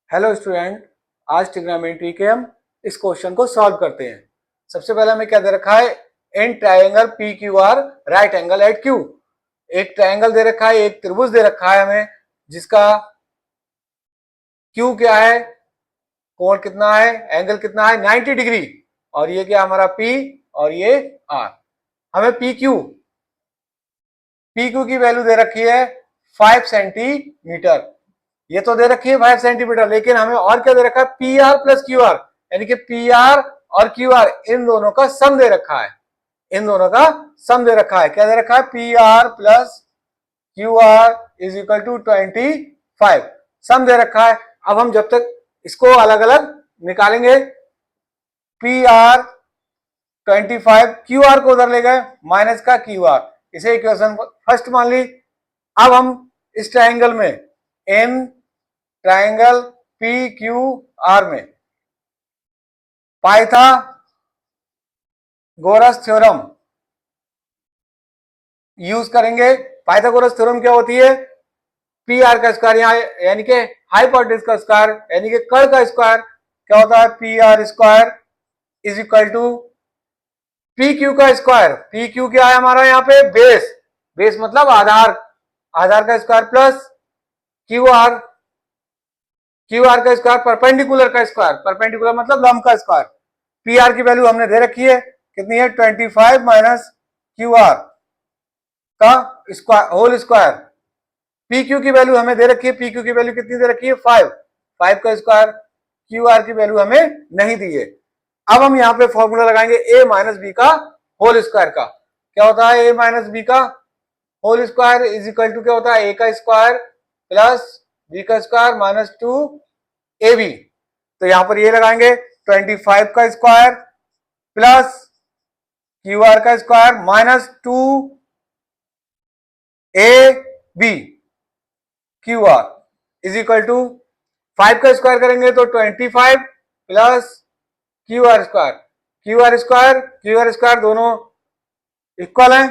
Hello student, आज trigonometry के हम इस क्वेश्चन को सॉल्व करते हैं। सबसे पहले हमें क्या दे रखा है, in triangle P Q R right angle at Q. एक ट्रायंगल दे रखा है, एक त्रिभुज दे रखा है हमें, जिसका क्यू क्या है, कोण कितना है, एंगल कितना है 90 डिग्री, और ये क्या हमारा पी और ये आर। हमें पी क्यू की वैल्यू दे रखी है 5 सेंटीमीटर। ये तो दे रखी है 5 सेंटीमीटर, लेकिन हमें और क्या दे रखा है, P R plus Q are, यानी कि पी आर और क्यू आर इन दोनों का सम दे रखा है। इन दोनों का सम दे रखा है। क्या दे रखा है, P R plus Q R is equal to 25 sum दे रखा है। अब हम जब तक इसको अलग अलग निकालेंगे, पी आर 25, क्यू आर को उधर ले गए, माइनस का क्यू आर, इसे इक्वेशन फर्स्ट मान ली। अब हम इस ट्राइंगल में, in triangle P Q are में पाइथागोरस थ्योरम यूज करेंगे। पाइथागोरस थ्योरम क्या होती है, पी आर का स्क्वायर यहाँ यानी कि हाइपोटेन्यूज का स्क्वायर यानी कि कर्ण का स्क्वायर क्या होता है, P R square is equal to P Q का स्क्वायर। पी क्यू क्या है हमारा यहाँ पे, बेस, बेस मतलब आधार, आधार का square plus Q R, Q R का स्क्वायर परपेंडिकुलर का स्क्वायर, परपेंडिकुलर मतलब लंब का स्क्वायर। पी आर की वैल्यू हमने दे रखी है, कितनी है 25 माइनस क्यू आर का square whole square. P Q की वैल्यू हमें दे रखी है, पी क्यू की वैल्यू कितनी दे रखी है 5 का स्क्वायर, क्यू आर की वैल्यू हमें नहीं दी है। अब हम यहाँ पे फॉर्मूला लगाएंगे ए माइनस बी का होल स्क्वायर का। क्या होता है, ए माइनस बी का whole square is equal to क्या होता है, ए का स्क्वायर प्लस बी का स्क्वायर माइनस 2ab। तो यहां पर ये लगाएंगे 25 का स्क्वायर प्लस क्यू आर का square minus 2ab Q R is equal to 5 का स्क्वायर करेंगे तो 25 plus Q R square, Q R square Q R square दोनों इक्वल हैं,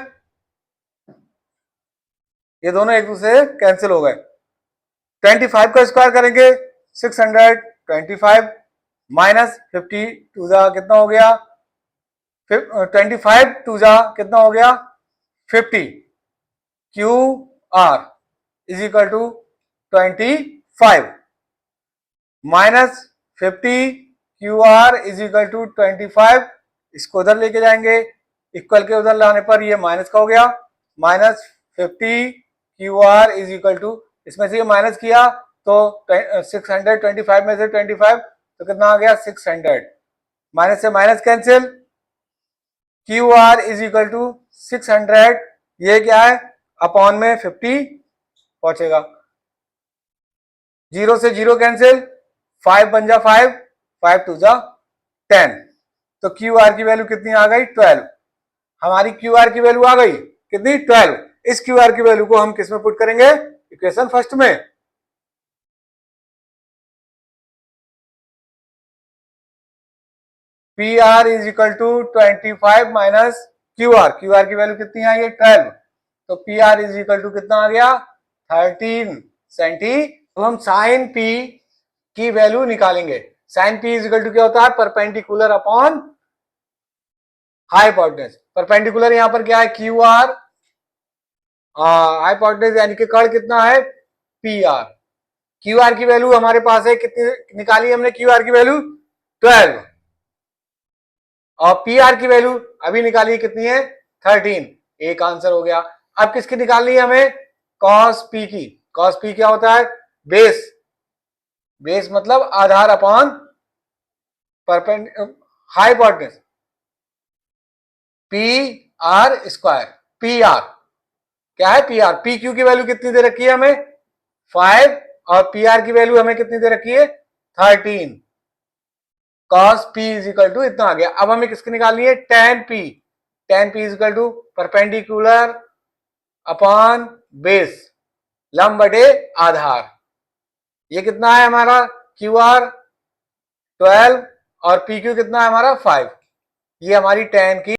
ये दोनों एक दूसरे से कैंसिल हो गए। 25 का स्क्वायर करेंगे 625 माइनस 50 टू जा कितना हो गया, 25 टू जा कितना हो गया 50, Q R is equal to 25 minus 50 Q R is equal to 25। इसको उधर लेके जाएंगे, इक्वल के उधर लाने पर ये माइनस का हो गया, minus 50 Q R is equal to, इसमें से ये माइनस किया तो 625 में से 25 तो कितना आ गया 600, माइनस से minus cancel, Q R is equal to 600, ये क्या है अपॉन में 50 पहुंचेगा, जीरो से जीरो कैंसिल, 5 बन जा 5, 5 टू जा 10, तो क्यू आर की वैल्यू कितनी आ गई 12। हमारी क्यू आर की वैल्यू आ गई कितनी 12। इस क्यू आर की वैल्यू को हम किस में पुट करेंगे, इक्वेशन फर्स्ट में। P R is equal to 25 minus Q R की वैल्यू कितनी आई है 12, तो P R is equal to कितना आ गया 13 सेंटी। तो हम साइन पी की वैल्यू निकालेंगे। Sine P is equal to क्या होता है, परपेंडिकुलर अपॉन हाइपोटेन्यूज। परपेंडिकुलर यहां पर क्या है क्यू आर, हाइपोटेन्यूज यानी कि कर्ण कितना है पी आर। क्यू आर की वैल्यू हमारे पास है, कितनी निकाली हमने क्यू आर की वैल्यू 12, और पी आर की वैल्यू अभी निकाली कितनी है 13, एक आंसर हो गया। अब किसकी निकालनी है हमें, कॉस पी की। कॉस पी क्या होता है, बेस, बेस मतलब आधार upon hypotenuse, P R square. P R क्या है, पी आर, पी क्यू की वैल्यू कितनी दे रखी है हमें 5, और पी आर की वैल्यू हमें कितनी दे रखी है 13, cos P is equal to इतना आ गया। अब हमें किसकी निकालनी है tan p, tan p is equal to perpendicular upon base, लंब बटे आधार। ये कितना है हमारा क्यू आर 12 और पी क्यू कितना है हमारा 5, ये हमारी tan की